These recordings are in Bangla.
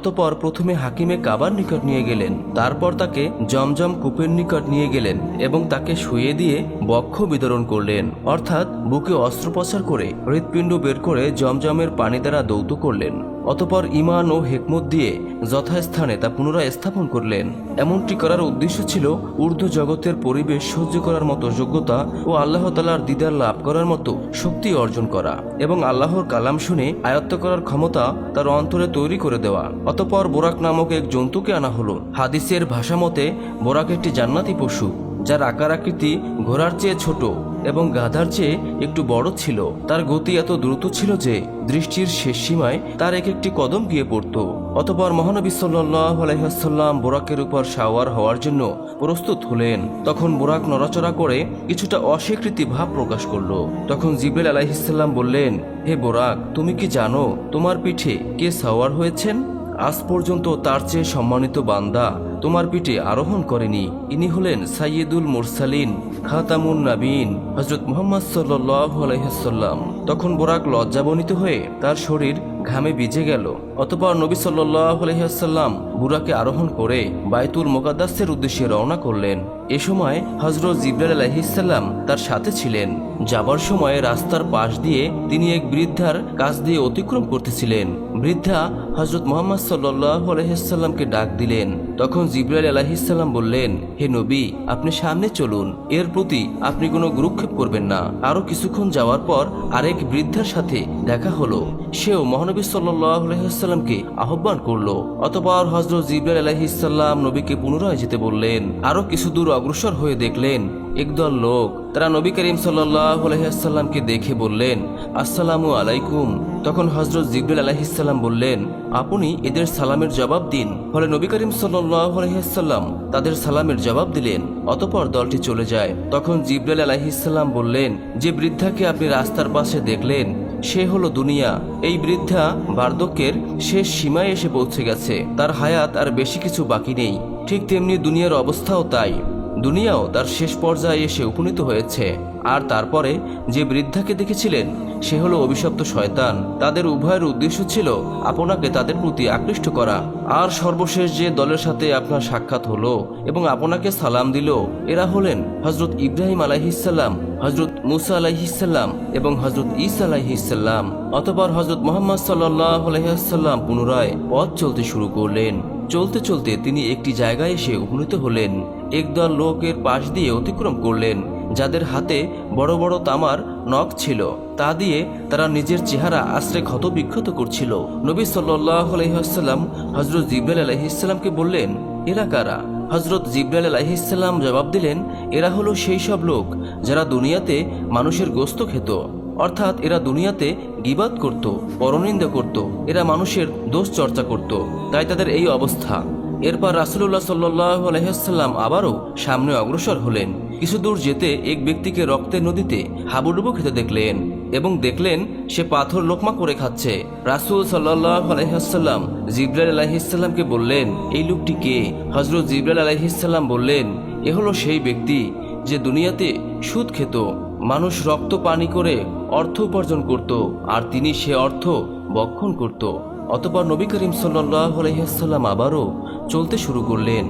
অতঃপর প্রথমে হাকিমে কাবার নিকট নিয়ে গেলেন, তারপর তাকে জমজম কূপের নিকট নিয়ে গেলেন এবং তাকে শুইয়ে দিয়ে বক্ষ বিতরণ করলেন, অর্থাৎ বুকে অস্ত্রোপচার করে হৃৎপিণ্ড বের করে জমজমের পানি দ্বারা দৌত করলেন। অতঃপর ঈমান ও হিকমত দিয়ে যথাস্থানে তা পুনরায় স্থাপন করলেন। এমনটি করার উদ্দেশ্য ছিল ঊর্ধ্ব জগতের পরিবেশ সহ্য করার মতো যোগ্যতা ও আল্লাহ তাআলার দিদার লাভ করার মতো শক্তি অর্জন করা এবং আল্লাহর কালাম শুনে আয়ত্ত করার ক্ষমতা তার অন্তরে তৈরি করে দেওয়া। অতঃপর বোরাক নামক এক জন্তুকে আনা হলো। হাদিসের ভাষা মতে বোরাক একটি জান্নাতি পশু, যার আকার আকৃতি ঘোড়ার চেয়ে ছোট এবং গাধার চেয়ে একটু বড় ছিল। তার গতি এত দ্রুত ছিল যে দৃষ্টির শেষ সীমায় তার এক একটি কদম গিয়ে পড়ত। অতঃপর মহানবী সাল্লাল্লাহু আলাইহি ওয়াসাল্লাম বোরাকের উপর সাওয়ার হওয়ার জন্য প্রস্তুত হলেন। তখন বোরাক নড়াচড়া করে কিছুটা অস্বীকৃতি ভাব প্রকাশ করল। তখন জিবরাইল আলাইহিস সালাম বললেন, হে বোরাক, তুমি কি জানো তোমার পিঠে কে সাওয়ার হয়েছেন? আজ পর্যন্ত তার চেয়ে সম্মানিত বান্দা তোমার পিঠে আরোহণ করেনি। ইনি হলেন সাইয়্যিদুল মুরসালিন, খাতামুন নাবিয়িন, হযরত মুহাম্মদ সাল্লাল্লাহু আলাইহি ওয়াসাল্লাম। তখন বোরাক লজ্জাবনিত হয়ে তার শরীর ঘামে ভিজে গেল। অতঃপর নবী সাল্লাল্লাহু আলাইহি ওয়াসাল্লাম বুরাকে আরোহণ করে বাইতুল মুকাদ্দাসের উদ্দেশ্যে রওনা করলেন। এ সময় হযরত জিবরাইল আলাইহিস সালাম তার সাথে ছিলেন। যাবার সময় রাস্তার পাশ দিয়ে তিনি এক বৃদ্ধার কাছ দিয়ে অতিক্রম করতেছিলেন। বৃদ্ধা হযরত মুহাম্মদ সাল্লাল্লাহু আলাইহি ওয়াসাল্লামকে ডাক দিলেন। তখন জিবরাইল আলাইহিস সালাম বললেন, হে নবী, আপনি সামনে চলুন, এর প্রতি আপনি কোনো গুরুক্ষেপ করবেন না। আরো কিছুক্ষণ যাওয়ার পর আরেক বৃদ্ধার সাথে দেখা হলো। সেও মহানবী সাল্লাল্লাহু আলাইহি ওয়াসাল্লামকে আহ্বান করলো। অতঃপর হযরত জিবরাইল আলাইহিস সালাম নবীকে পুনরায় যেতে বললেন। আরো কিছু দূর অগ্রসর হয়ে দেখলেন একদল লোক। তারা নবী করিম সাল্লাল্লাহু আলাইহি ওয়াসাল্লামকে দেখে বললেন, আসসালামু আলাইকুম। তখন হযরত জিবরাইল আলাইহিস সালাম বললেন, আপনি এদের সালামের জবাব দিন। ফলে নবী করিম সাল্লাল্লাহু আলাইহি ওয়াসাল্লাম তাদের সালামের জবাব দিলেন। অতঃপর দলটি চলে যায়। তখন জিবরাইল আলাইহিস সালাম বললেন, যে বৃদ্ধাকে আপনি রাস্তার পাশে দেখলেন সে হলো দুনিয়া। এই বৃদ্ধা বার্ধক্যের শেষ সীমায় এসে পৌঁছে গেছে, তার হায়াত আর বেশি কিছু বাকি নেই। ঠিক তেমনি দুনিয়ার অবস্থাও তাই। দুনিয়াও তার শেষ পর্যায়ে এসে উপনীত হয়েছে। আর তারপরে যে বৃদ্ধাকে দেখেছিলেন সে হলো অভিশপ্ত শয়তান। তাদের উভয়ের উদ্দেশ্য ছিল আপনাকে তাদের প্রতি আকৃষ্ট করা। আর সর্বশেষ যে দলের সাথে আপনার সাক্ষাৎ হলো এবং আপনাকে সালাম দিল, এরা হলেন হযরত ইব্রাহিম আলাইহিস সালাম, হযরত মুসা আলাইহিস সালাম এবং হযরত ঈসা আলাইহিস সালাম। অতঃপর হযরত মুহাম্মদ সাল্লাল্লাহু আলাইহি ওয়াসাল্লাম পুনরায় পথ চলতে শুরু করলেন। চলতে চলতে তিনি একটি জায়গায় এসে উপনীত হলেন। একদল লোকের পাশ দিয়ে অতিক্রম করলেন, যাদের হাতে বড় বড় তামার নখ ছিল। তা দিয়ে তারা নিজের চেহারা আশ্রে ক্ষত বিক্ষত করছিল। নবী সাল্লাল্লাহু আলাইহি ওয়াসাল্লাম হযরত জিবরাইল আলাইহিস সালামকে বললেন, এরা কারা? হযরত জিবরাইল আলাইহিস সালাম জবাব দিলেন, এরা হলো সেই সব লোক যারা দুনিয়াতে মানুষের গোশত খেত, অর্থাৎ এরা দুনিয়াতে গীবাত করত, পরনিন্দা করত, এরা মানুষের দোষ চর্চা করত, তাই তাদের এই অবস্থা। এরপর রাসূলুল্লাহ সাল্লাল্লাহু আলাইহি ওয়াসাল্লাম আবারও সামনে অগ্রসর হলেন। কিছু দূর যেতে এক ব্যক্তিকে রক্তের নদীতে হাবুডুবু খেতে দেখলেন এবং দেখলেন সে পাথর লোকমা করে খাচ্ছে। রাসূল সাল্লাল্লাহু আলাইহি ওয়াসাল্লাম জিবরাইল আলাইহিস সালামকে বললেন, এই লোকটি কে? হযরত জিবরাইল আলাইহিস সালাম বললেন, এ হলো সেই ব্যক্তি যে দুনিয়াতে সুদ খেত, মানুষ রক্ত পানি করে অর্থ উপার্জন করত, আর তিনি সে অর্থ বক্ষণ করত। অতঃপর নবী করিম সাল্লাল্লাহু আলাইহি ওয়াসাল্লাম আবারও চলতে শুরু করলেন।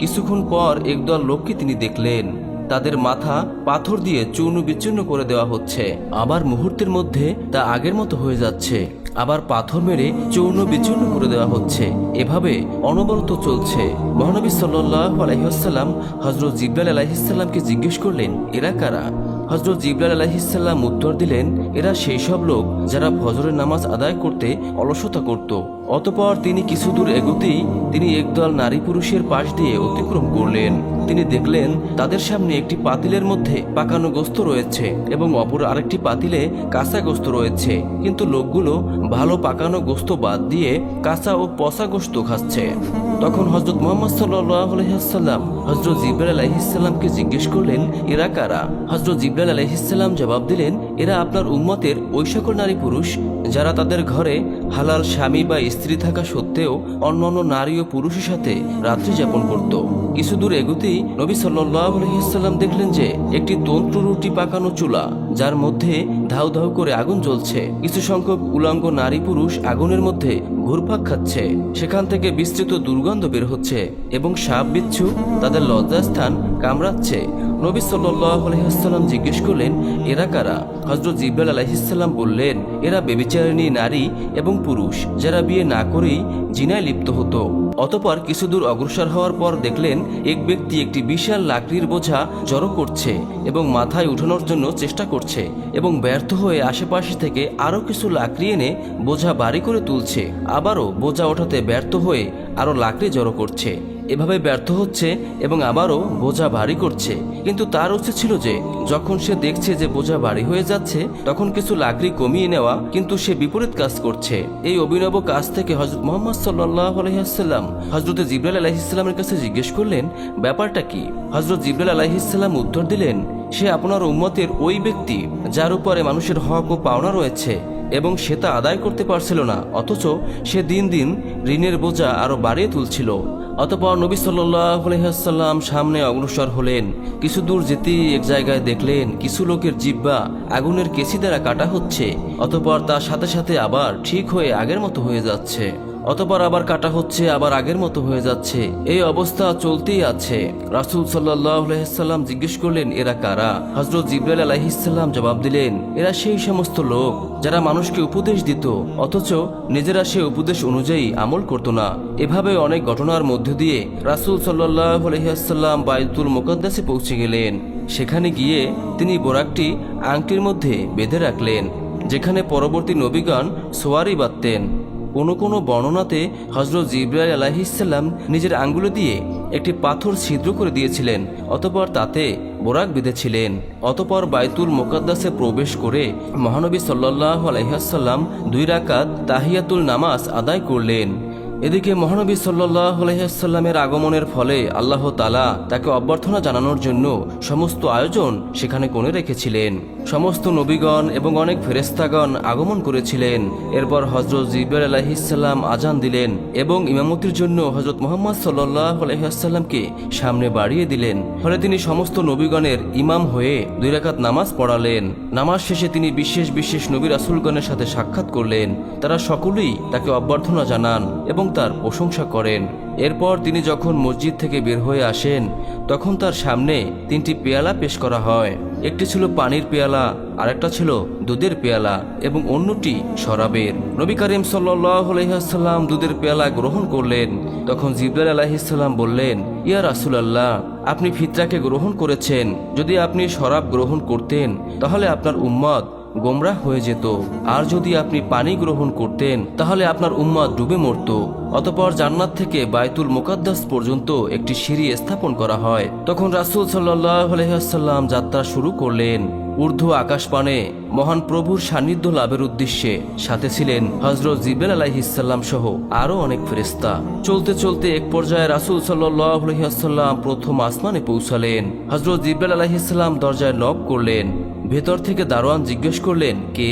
কিছুক্ষণ পর একদল লোককে তিনি দেখলেন, তাদের মাথা পাথর দিয়ে চূর্ণ বিচূর্ণ করে দেওয়া হচ্ছে, আবার মুহূর্তের মধ্যে তা আগের মতো হয়ে যাচ্ছে, আবার পাথর মেরে চূর্ণ বিচূর্ণ করে দেওয়া হচ্ছে। এভাবে অনবরত চলছে। মহানবী সাল্লাল্লাহু আলাইহি ওয়াসাল্লাম হযরত জিবরাইল আলাইহিস সালামকে জিজ্ঞেস করলেন, এরা কারা? হযরত জিবরাইল আলাইহিস সালাম উত্তর দিলেন, এরা সেই সব লোক যারা ফজরের নামাজ আদায় করতে অলসতা করত। অতঃপর তিনি কিছু দূর এগোতেই তিনি একদল নারী পুরুষের পাশ দিয়ে অতিক্রম করলেন। তিনি দেখলেন তাদের সামনে একটি পাতিলের মধ্যে পাকানো গোশত রয়েছে এবং অপর আরেকটি পাতিলে কাঁচা গোশত রয়েছে, কিন্তু লোকগুলো ভালো পাকানো গোশত বাদ দিয়ে কাঁচা ও পচা গোশত খাচ্ছে। তখন হযরত মুহাম্মদ সাল্লাল্লাহু আলাইহি ওয়াসাল্লাম হযরত জিবরাইল আলাইহিস সালামকে জিজ্ঞেস করলেন, এরা কারা? হযরত জিবরাইল আলাইহিস সালাম জবাব দিলেন, এরা আপনার উম্মতের ওই সকল নারী পুরুষ যারা তাদের ঘরে হালাল স্বামী বা স্ত্রী থাকা সত্ত্বেও অন্যান্য নারী ও পুরুষের সাথে রাত্রি যাপন করত। কিছু দূর এগোতেই নবী সাল্লাল্লাহু আলাইহি ওয়াসাল্লাম দেখলেন যে একটি তন্ত্র রুটি পাকানো চুলা, যার মধ্যে ধাউ ধাউ করে আগুন জ্বলছে। কিছু সংখ্যক উলঙ্গ নারী পুরুষ আগুনের মধ্যে ঘুরপাক খাচ্ছে। সেখান থেকে বিস্তৃত দুর্গন্ধ বের হচ্ছে এবং সাপ বিচ্ছু তাদের লজ্জাস্থান কামড়াচ্ছে। নবী সাল্লাল্লাহু আলাইহি ওয়াসাল্লাম জিজ্ঞেস করলেন, এরা কারা? হযরত জিবরাইল আলাইহিস সালাম বললেন, এরা ব্যভিচারিণী নারী এবং পুরুষ যারা বিয়ে না করেই জিনায় লিপ্ত হতো। অতঃপর কিছু দূর অগ্রসর হওয়ার পর দেখলেন এক ব্যক্তি একটি বিশাল লাকড়ির বোঝা জড়ো করছে এবং মাথায় উঠানোর জন্য চেষ্টা করছে এবং ব্যর্থ হয়ে আশেপাশে থেকে আরও কিছু লাকড়ি এনে বোঝা ভারী করে তুলছে। আবারও বোঝা ওঠাতে ব্যর্থ হয়ে আরও লাকড়ি জড়ো করছে। এভাবে ব্যর্থ হচ্ছে এবং আবারও বোঝা ভারী করছে। কিন্তু তার উচিত ছিল যে যখন সে দেখছে যে বোঝা ভারী হয়ে যাচ্ছে তখন কিছু লাকড়ি কমিয়ে নেওয়া, কিন্তু সে বিপরীত কাজ করছে। এই অভিনব কাজ থেকে হযরত মুহাম্মদ সাল্লাল্লাহু আলাইহি ওয়াসাল্লাম হযরত জিবরাইল আলাইহিস সালামের কাছে জিজ্ঞেস করলেন, ব্যাপারটা কি? হযরত জিবরাইল আলাইহিস সালাম উত্তর দিলেন, সে আপনার উম্মতের ওই ব্যক্তি যার উপরে মানুষের হক ও পাওনা রয়েছে এবং সে তা আদায় করতে পারছিল না, অথচ সে দিন দিন ঋণের বোঝা আরো বাড়িয়ে তুলছিল। অতঃপর নবী সাল্লাল্লাহু আলাইহি ওয়াসাল্লাম সামনে অগ্রসর হলেন। কিছু দূর যেতেই এক জায়গায় দেখলেন কিছু লোকের জিহ্বা আগুনের কেসি দ্বারা কাটা হচ্ছে। অতঃপর তার সাথে সাথে আবার ঠিক হয়ে আগের মতো হয়ে যাচ্ছে। অতঃপর আবার কাটা হচ্ছে, আবার আগের মতো হয়ে যাচ্ছে। এই অবস্থা চলতেই আছে। রাসূল সাল্লাল্লাহু আলাইহি ওয়াসাল্লাম জিজ্ঞেস করলেন, এরা কারা? হযরত জিবরাইল আলাইহিস সালাম জবাব দিলেন, এরা সেই সমস্ত লোক যারা মানুষকে উপদেশ দিত অথচ নিজেরা সে উপদেশ অনুযায়ী আমল করত না। এভাবে অনেক ঘটনার মধ্য দিয়ে রাসূল সাল্লাল্লাহু আলাইহি ওয়াসাল্লাম বাইতুল মুকাদ্দাসে পৌঁছে গেলেন। সেখানে গিয়ে তিনি বোরাকটি আংটির মধ্যে বেঁধে রাখলেন, যেখানে পরবর্তী নবীগণ সোয়ারি বাঁধতেন। কোনো কোনো বর্ণনাতে হযরত জিবরাইল আলাইহিস সালাম নিজের আঙ্গুলে দিয়ে একটি পাথর ছিদ্র করে দিয়েছিলেন, অতঃপর তাতে বোরাক বেঁধেছিলেন। অতঃপর বাইতুল মুকাদ্দাসে প্রবেশ করে মহানবী সাল্লাল্লাহু আলাইহি ওয়াসাল্লাম 2 রাকাত তাহিয়াতুল নামাজ আদায় করলেন। এদিকে মহানবী সাল্লাল্লাহু আলাইহি ওয়াসাল্লামের আগমনের ফলে আল্লাহ তাআলা তাকে অভ্যর্থনা জানানোর জন্য সমস্ত আয়োজন সেখানে করে রেখেছিলেন। সমস্ত নবীগণ এবং অনেক ফেরেশতাগণ আগমন করেছিলেন। এরপর হযরত জিবরাইল আলাইহিস সালাম আজান দিলেন এবং ইমামতির জন্য হযরত মুহাম্মদ সাল্লাল্লাহু আলাইহি ওয়াসাল্লামকে সামনে বাড়িয়ে দিলেন। ফলে তিনি সমস্ত নবীগণের ইমাম হয়ে 2 রাকাত নামাজ পড়ালেন। নামাজ শেষে তিনি বিশেষ বিশেষ নবী রাসূলগণের সাথে সাক্ষাৎ করলেন। তারা সকলেই তাকে অভ্যর্থনা জানান এবং তার প্রশংসা করেন। এরপর তিনি যখন মসজিদ থেকে বের হয়ে আসেন তখন তার সামনে 3টি পেয়ালা পেশ করা হয়। একটি ছিল পানির পেয়ালা, আরেকটা ছিল দুধের পেয়ালা এবং অন্যটি শরাবের। নবী করিম সাল্লাল্লাহু আলাইহি ওয়াসাল্লাম দুধের পেয়ালা গ্রহণ করলেন। তখন জিবরাইল আলাইহিস সালাম বললেন, ইয়া রাসূলুল্লাহ, আপনি ফিতরাকে গ্রহণ করেছেন। যদি আপনি শরাব গ্রহণ করতেন তাহলে আপনার উম্মত গোমরাহ হয়ে যেত, আর যদি আপনি পানি গ্রহণ করতেন তাহলে আপনার উম্মত ডুবে মরত। অতঃপর জান্নাত থেকে বাইতুল মুকাদ্দাস পর্যন্ত একটি সিঁড়ি স্থাপন করা হয়। তখন রাসূল সাল্লাল্লাহু আলাইহি ওয়াসাল্লাম যাত্রা শুরু করলেন। ঊর্ধ্ব আকাশপানে মহান প্রভুর সান্নিধ্য লাভের উদ্দেশ্যে সাথে ছিলেন হযরত জিবরাইল আলাইহিস সালাম সহ আরো অনেক ফেরেশতা। চলতে চলতে এক পর্যায়ে রাসূল সাল্লাল্লাহু আলাইহি ওয়াসাল্লাম প্রথম আসমানে পৌঁছালেন। হযরত জিবরাইল আলাইহিস সালাম দরজায় নক করলেন। ভেতর থেকে দারোয়ান জিজ্ঞেস করলেন, কে?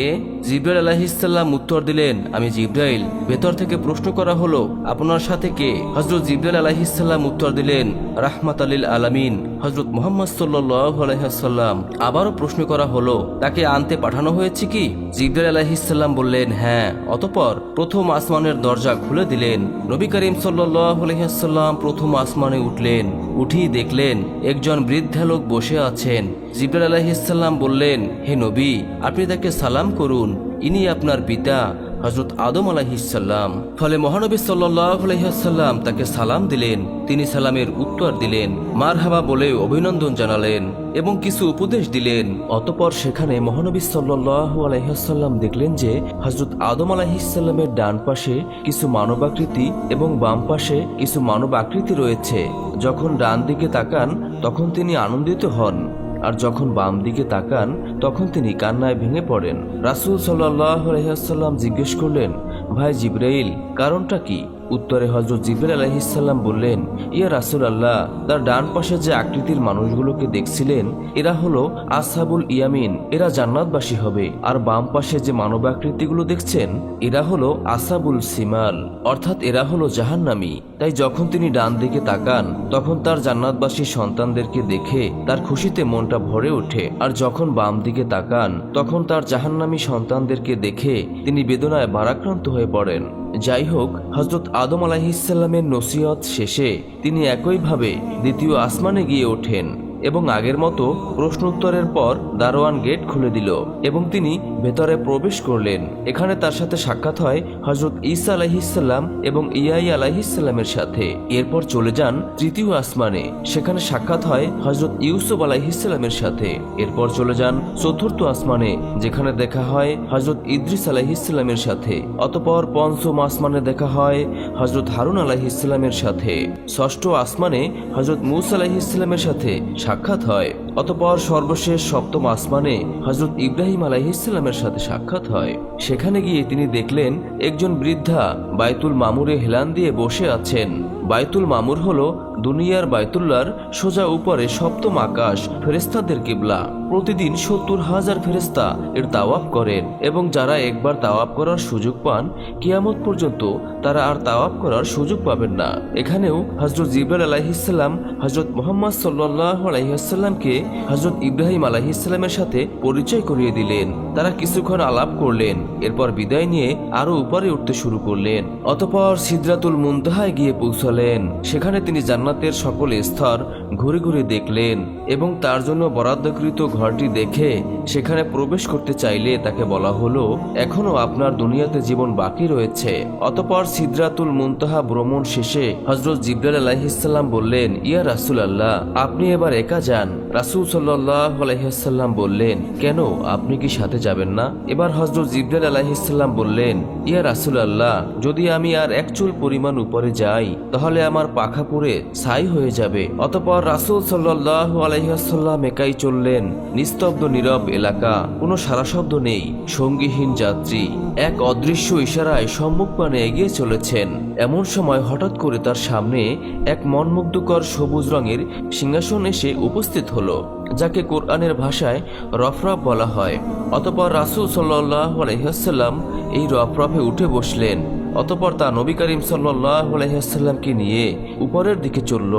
জিবরাইল আলাইহিস সালাম উত্তর দিলেন, আমি জিবরাইল। ভেতর থেকে প্রশ্ন করা হলো, আপনার সাথে কে? হযরত জিবরাইল আলাইহিস সালাম উত্তর দিলেন, রাহমাতাল লিল আলামিন হযরত মুহাম্মদ সাল্লাল্লাহু আলাইহি ওয়াসাল্লাম। আবারও প্রশ্ন করা হলো, তাকে আনতে পাঠানো হয়েছে কি? জিবরাইল আলাইহিস সালাম বললেন, হ্যাঁ। অতঃপর প্রথম আসমানের দরজা খুলে দিলেন। নবী করিম সাল্লাল্লাহু আলাইহি ওয়াসাল্লাম প্রথম আসমানে উঠলেন। উঠেই দেখলেন একজন বৃদ্ধা লোক বসে আছেন। জিবরাইল আলাইহিস সালাম বললেন, হে নবী, আপনি তাকে সালাম করুন, ইনি আপনার পিতা হযরত আদম আলাইহিস সালাম। ফলে মহানবী সাল্লাল্লাহু আলাইহি ওয়াসাল্লাম তাকে সালাম দিলেন। তিনি সালামের উত্তর দিলেন, মারহাবা বলে অভিনন্দন জানালেন এবং কিছু উপদেশ দিলেন। অতঃপর সেখানে মহানবী সাল্লাল্লাহু আলাইহি ওয়াসাল্লাম দেখলেন যে হযরত আদম আলাইহিস সালামের ডান পাশে কিছু মানব আকৃতি এবং বাম পাশে কিছু মানব আকৃতি রয়েছে। যখন ডান দিকে তাকান তখন তিনি আনন্দিত হন, আর যখন বাম দিকে তাকান তখন তিনি কান্নায় ভেঙে পড়েন। রাসূল সাল্লাল্লাহু আলাইহি ওয়াসাল্লাম জিজ্ঞেস করলেন, ভাই জিবরাইল, কারণটা কি? উত্তরে হযরত জিবরাইল আলাইহিস সালাম বললেন, ইয়া রাসূলুল্লাহ, তার ডান পাশে যে আকৃতির মানুষগুলোকে দেখছিলেন এরা হলো আসহাবুল ইয়ামিন, এরা জান্নাতবাসী হবে। আর বাম পাশে যে মানব আকৃতিগুলো দেখছেন এরা হলো আসহাবুল সিমাল, অর্থাৎ এরা হলো জাহান্নামী। তাই যখন তিনি ডান দিকে তাকান তখন তার জান্নাতবাসী সন্তানদেরকে দেখে তার খুশিতে মনটা ভরে ওঠে, আর যখন বাম দিকে তাকান তখন তার জাহান্নামী সন্তানদেরকে দেখে তিনি বেদনায় ভারাক্রান্ত হয়ে পড়েন। যাই হোক, হযরত আদম আলাইহিস সালামের নসিহত শেষে তিনি একইভাবে দ্বিতীয় আসমানে গিয়ে ওঠেন এবং আগের মতো প্রশ্ন উত্তরের পর দারোয়ান গেট খুলে দিল এবং তিনি ভেতরে প্রবেশ করলেন। এখানে তার সাথে সাক্ষাৎ হয় হযরত ঈসা আলাইহিস সালাম এবং ইয়াহইয়া আলাইহিস সালামের সাথে। এরপর চলে যান তৃতীয় আসমানে, সেখানে সাক্ষাৎ হয় হযরত ইউসুফ আলাইহিস সালামের সাথে। এরপর চলে যান চতুর্থ আসমানে, যেখানে দেখা হয় হযরত ইদ্রিস আলাইহিস সালামের সাথে। অতঃপর পঞ্চম আসমানে দেখা হয় হযরত হারুন আলাইহিস সালামের সাথে। ষষ্ঠ আসমানে হযরত মূসা আলাইহিস সালামের সাথে সাক্ষাৎ হয়। অতঃপর সর্বশেষ সপ্তম আসমানে হযরত ইব্রাহিম আলাইহিস সালামের সাথে সাক্ষাৎ হয়। সেখানে গিয়ে তিনি দেখলেন একজন বৃদ্ধা বাইতুল মামুরে হেলান দিয়ে বসে আছেন। বাইতুল মামুর হলো দুনিয়ার বাইতুল্লাহর সোজা উপরে সপ্তম আকাশ, ফেরেশতাদের কিবলা। প্রতিদিন ৭০,০০০ ফেরেশতা এর তাওয়াফ করেন এবং যারা একবার তাওয়াফ করার সুযোগ পান কিয়ামত পর্যন্ত তারা আর তাওয়াফ করার সুযোগ পাবেন না। এখানেও হযরত জিবরাইল আলাইহিস সালাম হযরত মুহাম্মদ সাল্লাল্লাহু আলাইহি ওয়াসাল্লামকে হযরত ইব্রাহিম আলাইহিস সালামের সাথে পরিচয় করিয়ে দিলেন। তারা কিছুক্ষণ আলাপ করলেন, এরপর বিদায় নিয়ে আরো উপরে উঠতে শুরু করলেন। অতঃপর সিদরাতুল মুনতাহায় গিয়ে পৌঁছালেন। সেখানে তিনি জান্নাতের সকল স্তর ঘুরে ঘুরে দেখলেন এবং তার জন্য বরাদ্দকৃত ঘরটি দেখে সেখানে প্রবেশ করতে চাইলে তাকে বলা হলো, এখনো আপনার দুনিয়াতে জীবন বাকি রয়েছে। অতঃপর সিদরাতুল মুনতাহা ভ্রমণ শেষে হযরত জিবরাইল আলাইহিস সালাম বললেন, ইয়া রাসূলুল্লাহ, আপনি এবার একা যান। রাসূল সাল্লাল্লাহু আলাইহি ওয়াসাল্লাম বললেন, কেন, আপনি কি সাথে যাবেন না? এবার হযরত জিবরাইল আলাইহিস সালাম বললেন, ইয়া রাসূলুল্লাহ, যদি আমি আর এক চুল পরিমাণ উপরে যাই তাহলে আমার পাখা পুড়ে ছাই হয়ে যাবে। অতঃপর রাসূল সাল্লাল্লাহু আলাইহি ওয়াসাল্লাম একাই চললেন। নিস্তব্ধ নীরব এলাকা, কোনো সারা শব্দ নেই, সঙ্গীহীন যাত্রী এক অদৃশ্য ইশারায় সম্মুখপানে এগিয়ে চলেছেন। এমন সময় হঠাৎ করে তার সামনে এক মনমুগ্ধকর সবুজ রঙের সিংহাসন এসে উপস্থিত হলো, যাকে কোরআনের ভাষায় রফরফ বলা হয়। অতঃপর রাসূল সাল্লাল্লাহু আলাইহি ওয়াসাল্লাম এই রফরফে উঠে বসলেন। অতঃপর তা নবী করিম সাল্লাল্লাহু আলাইহি ওয়াসাল্লামকে নিয়ে উপরের দিকে চলল।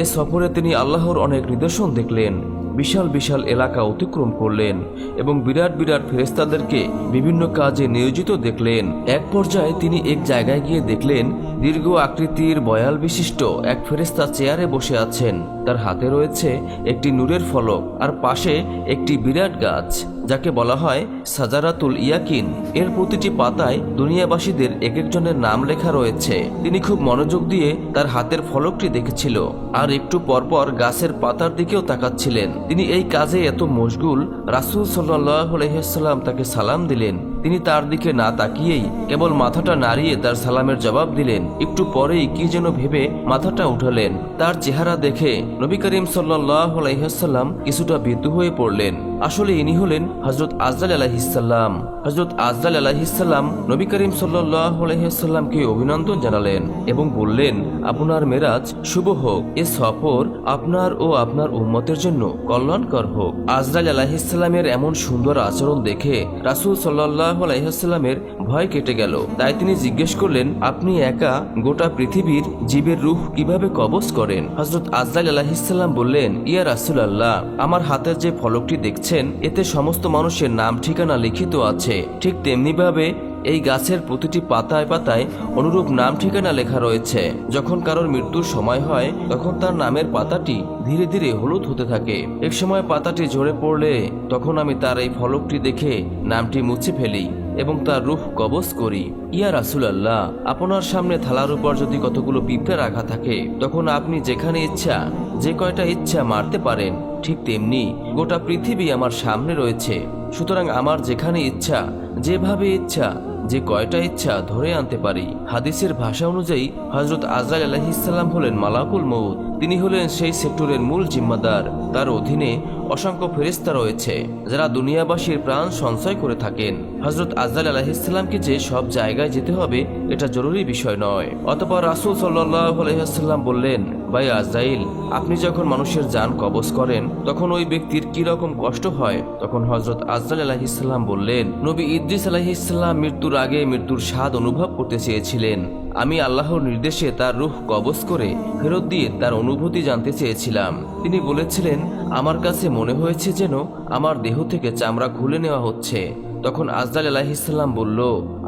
এ সফরে তিনি আল্লাহর অনেক নিদর্শন দেখলেন, বিশাল বিশাল এলাকা অতিক্রম করলেন এবং বিরাট বিরাট ফেরেশতাদেরকে বিভিন্ন কাজে নিয়োজিত দেখলেন। এক পর্যায়ে তিনি এক জায়গায় গিয়ে দেখলেন দীর্ঘ আকৃতির বয়াল বিশিষ্ট এক ফেরেশতা চেয়ারে বসে আছেন। তার হাতে রয়েছে একটি নূরের ফলক আর পাশে একটি বিরাট গাছ, যাকে বলা হয় সাজারাতুল ইয়াকিন। এর প্রতিটি পাতায় দুনিয়াবাসীদের এক একজনের নাম লেখা রয়েছে। তিনি খুব মনোযোগ দিয়ে তার হাতের ফলকটি দেখেছিল আর একটু পরপর গাছের পাতার দিকেও তাকাচ্ছিলেন। তিনি এই কাজে এত মশগুল, রাসূল সাল্লাল্লাহু আলাইহি ওয়াসাল্লাম তাকে সালাম দিলেন। তিনি তার দিকে না তাকিয়েই কেবল মাথাটা নাড়িয়ে তার সালামের জবাব দিলেন। একটু পরেই কি যেন ভেবে মাথাটা উঠালেন। তার চেহারা দেখে নবী করিম সাল্লাল্লাহু আলাইহি ওয়াসাল্লাম কিছুটা ভীতু হয়ে পড়লেন। আসলে ইনি হলেন হযরত আজরাইল আলাইহিস সালাম। হযরত আজরাইল আলাইহিস সালাম নবী করিম সাল্লাল্লাহু আলাইহি ওয়াসাল্লামকে অভিনন্দন জানালেন এবং বললেন, আপনার মেরাজ শুভ হোক। এ সফর আপনার ও আপনার উম্মতের জন্য কল্যাণকর হোক। আজরাইল আলাইহিস সালামের এমন সুন্দর আচরণ দেখে রাসূল সাল্লাল্লাহু আলাইহি ওয়াসাল্লামের ভয় কেটে গেল। তাই তিনি জিজ্ঞেস করলেন, আপনি একা গোটা পৃথিবীর জীবের রূহ কিভাবে কবজ করেন? হযরত আজরাইল আলাইহিস সালাম বললেন, ইয়া রাসূলুল্লাহ, আমার হাতের যে ফলকটি দেখছেন এতে সমস্ত মানুষের নাম ঠিকানা লিখিত আছে। ঠিক তেমনিভাবে এই গাছের প্রতিটি পাতায় পাতায় অনুরূপ নাম ঠিকানা লেখা রয়েছে। যখন কারোর মৃত্যুর সময় হয় তখন তার নামের পাতাটি ধীরে ধীরে হলুদ হতে থাকে। এক সময় পাতাটি ঝরে পড়লে তখন আমি তার এই ফলকটি দেখে নামটি মুছে ফেলি এবং তার রূহ কবজ করি। ইয়া রাসূলুল্লাহ, আপনার সামনে থালার উপর যদি কতগুলো পিঁপড়া রাখা থাকে তখন আপনি যেখানে ইচ্ছা যে কয়টা ইচ্ছা মারতে পারেন। ঠিক তেমনি গোটা পৃথিবী আমার সামনে রয়েছে, সুতরাং আমার যেখানে ইচ্ছা যেভাবে ইচ্ছা যে কয়টা ইচ্ছা ধরে আনতে পারি। হাদিসের ভাষা অনুযায়ী হযরত আজরাইল আলাইহিস সালাম হলেন মালাকুল মউত। তিনি হলেন সেই সেক্টরের মূল জিম্মাদার। তার অধীনে অসংখ্য ফেরেশতা রয়েছে যারা দুনিয়াবাসীর প্রাণ সঞ্চয় করে থাকেন। হযরত আজরাইল আলাইহিস সালামকে যে সব জায়গায় যেতে হবে এটা জরুরি বিষয় নয়। অতঃপর রাসূল সাল্লাল্লাহু আলাইহি ওয়াসাল্লাম বললেন, ভাই আজরাইল, আপনি যখন মানুষের জান কবজ করেন তখন ওই ব্যক্তির কি রকম কষ্ট হয়? তখন হযরত আজরাইল আলাইহিস সালাম বললেন, নবী ইদ্রিস আলাইহিস সালাম মৃত্যুর আগে মৃত্যুর স্বাদ অনুভব করতে চেয়েছিলেন। আমি আল্লাহর নির্দেশে তার রূহ কবজ করে ফেরত দিয়ে তার অনুভূতি জানতে চেয়েছিলাম। তিনি বলেছিলেন, আমার কাছে মনে হয়েছে যেন আমার দেহ থেকে চামড়া খুলে নেওয়া হচ্ছে। তখন আজরাইল আলাইহিস সালাম বলল,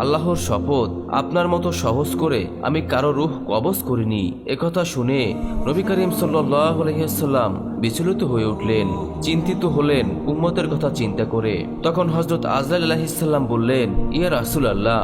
আল্লাহর শপথ, আপনার মতো সহজ করে আমি কারো রূহ কবজ করিনি। একথা শুনে নবী করিম সাল্লাল্লাহু আলাইহি ওয়াসাল্লাম বিচলিত হয়ে উঠলেন, চিন্তিত হলেন উম্মতের কথা চিন্তা করে। তখন হযরত আজরাইল আলাইহিস সালাম বললেন, ইয়া রাসূলুল্লাহ,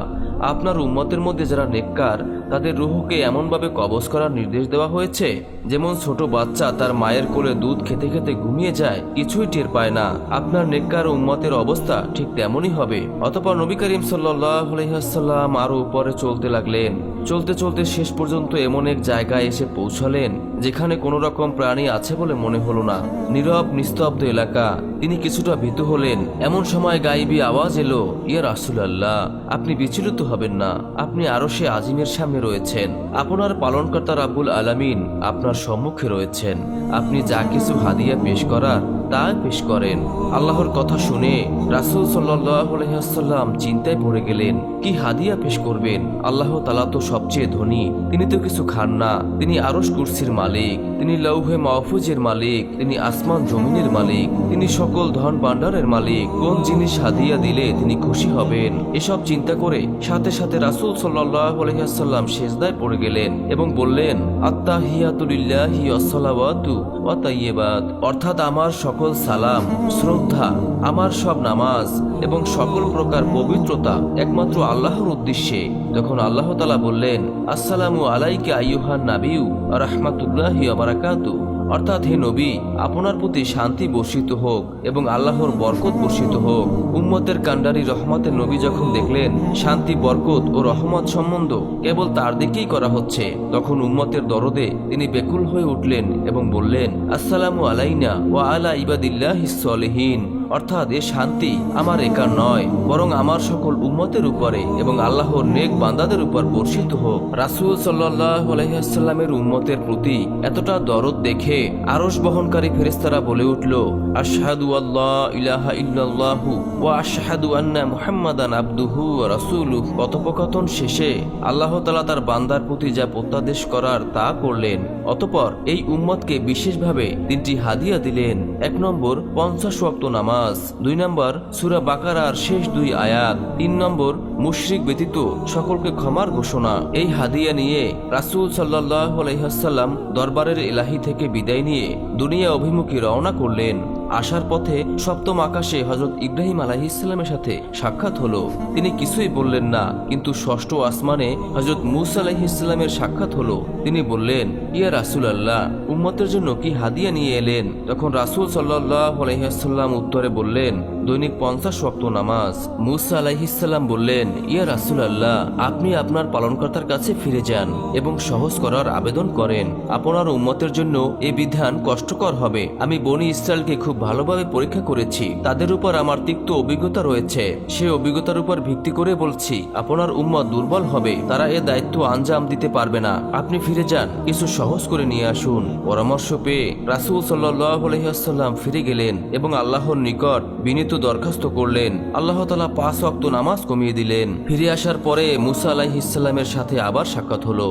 আপনার উম্মতের মধ্যে যারা নেককার তাদের রূহকে এমনভাবে কবজ করার নির্দেশ দেওয়া হয়েছে যেমন ছোট বাচ্চা তার মায়ের কোলে দুধ খেতে খেতে ঘুমিয়ে যায়, কিছুই টের পায় না। আপনার নেককার উম্মতের অবস্থা ঠিক তেমনই হবে। অতঃপর নবী করিম সাল্লাল্লাহু আলাইহি ওয়াসাল্লাম আরো উপরে চলতে লাগলেন। চলতে চলতে শেষ পর্যন্ত এমন এক জায়গায় এসে পৌঁছালেন যেখানে কোনো রকম প্রাণী আছে বলে মনে হলো না। নীরব নিস্তব্ধ এলাকা। তিনি কিছুটা ভীতু হলেন। এমন সময় গায়েবী আওয়াজ এলো, ইয়া রাসূলুল্লাহ, আপনি বিচলিত হবেন না, আপনি আরশে আজিমের সামনে রয়েছেন। আপনার পালনকর্তা রাব্বুল আলামিন আপনার সম্মুখে রয়েছেন। আপনি যা কিছু হাদিয়া পেশ করার তা পেশ করেন। আল্লাহর কথা শুনে রাসূল সাল্লাল্লাহু আলাইহি ওয়াসাল্লাম চিন্তায় পড়ে গেলেন, কি হাদিয়া পেশ করবেন? আল্লাহ তাআলা তো সবচেয়ে ধনী, তিনি তো কিছু খান না। তিনি আরশ কুরসির মালিক, তিনি লৌহে মাহফুজের মালিক, তিনি আসমান জমিনের মালিক, তিনি সকল ধন ভাণ্ডারের মালিক। কোন জিনিস হাদিয়া দিলে তিনি খুশি হবেন? এসব চিন্তা করে সাথে সাথে রাসূল সাল্লাল্লাহু আলাইহি ওয়াসাল্লাম সিজদায় পড়ে গেলেন এবং বললেন, আত্তাহিয়াতু লিল্লাহি ওয়াসসালাওয়াতু ওয়া তাইয়্যিবাত, অর্থাৎ আমার সকল সালাম, শ্রদ্ধা, আমার সব নামাজ এবং সকল প্রকার পবিত্রতা একমাত্র আল্লাহর উদ্দেশ্যে। তখন আল্লাহ তাআলা বললেন, আসসালামু আলাইকা আইয়ুহান নাবিয়্যু ওয়া রাহমাতুল্লাহি ওয়া বারাকাতুহু, অর্থাৎ হে নবী, আপনার প্রতি শান্তি বর্ষিত হোক এবং আল্লাহর বরকত বর্ষিত হোক। উম্মতের কান্ডারি রহমতের নবী যখন দেখলেন শান্তি, বরকত ও রহমত সম্বন্ধ কেবল তার দিকেই করা হচ্ছে, তখন উম্মতের দরদে তিনি বেকুল হয়ে উঠলেন এবং বললেন, আসসালামু আলাইনা ওয়া আলা ইবাদিল্লাহিস সলিহিন, অর্থাৎ এ শান্তি আমার একার নয় বরং আমার সকল উম্মতের উপরে এবং আল্লাহর নেক বান্দাদের উপর বর্ষিত হোক। রাসূল সাল্লাল্লাহু আলাইহি ওয়াসাল্লামের উম্মতের প্রতি এতটা দরদ দেখে আরশ বহনকারী ফেরেশতারা বলে উঠল, আশহাদু আল্লা ইলাহা ইল্লাল্লাহু ওয়া আশহাদু আন্না মুহাম্মাদান আবদুহু ওয়া রাসূলুহু। কথোপকথন শেষে আল্লাহ তাআলা তার বান্দার প্রতি যা প্রত্যাদেশ করার তা করলেন। অতঃপর এই উম্মতকে বিশেষভাবে 3টি হাদিয়া দিলেন। 1 নম্বর 50 ওয়াক্ত নামাজ, 2 নম্বর সূরা বাকারার শেষ 2 আয়াত, 3 নম্বর মুশরিক ব্যতীত সকলকে ক্ষমার ঘোষণা। এই হাদিয়া নিয়ে রাসূল সাল্লাল্লাহু আলাইহি ওয়াসাল্লাম দরবারের ইলাহি থেকে বিদায় নিয়ে দুনিয়া অভিমুখী রওনা করলেন। আসার পথে সপ্তম আকাশে হযরত ইব্রাহিম আলাইহিস সালামের সাথে সাক্ষাৎ হলো। তিনি কিছুই বললেন না, কিন্তু ষষ্ঠ আসমানে হযরত মূসা আলাইহিস সালামের সাক্ষাৎ হলো। তিনি বললেন, ইয়া রাসূলুল্লাহ, উম্মতের জন্য কি হাদিয়া নিয়ে এলেন? তখন রাসূল সাল্লাল্লাহু আলাইহি ওয়াসাল্লাম উত্তরে বললেন, দৈনিক 50 ওয়াক্ত নামাজ। মূসা আলাইহিস সালাম বললেন, ইয়া রাসূলুল্লাহ, আপনি আপনার পালনকর্তার কাছে ফিরে যান এবং সহজ করার আবেদন করেন। আপনার উম্মতের জন্য এই বিধান কষ্টকর হবে। আমি বনি ইসরায়েলকে খুব ভালোভাবে পরীক্ষা করেছি, তাদের উপর আমার তিক্ত অভিজ্ঞতা রয়েছে। সে অভিজ্ঞতার উপর ভিত্তি করে বলছি, আপনার উম্মত দুর্বল হবে, তারা এ দায়িত্ব আঞ্জাম দিতে পারবে না। আপনি ফিরে যান, কিছু সহজ করে নিয়ে আসুন। পরামর্শ পেয়ে রাসূল সাল্লাল্লাহু আলাইহি ওয়াসাল্লাম ফিরে গেলেন এবং আল্লাহর নিকট বিনীত দরখাস্ত করলেন। আল্লাহ তাআলা 5 ওয়াক্ত নামাজ কমিয়ে দিলেন। ফিরে আসার পরে মূসা আলাইহিস সালামের সাথে আবার সাক্ষাৎ হলো।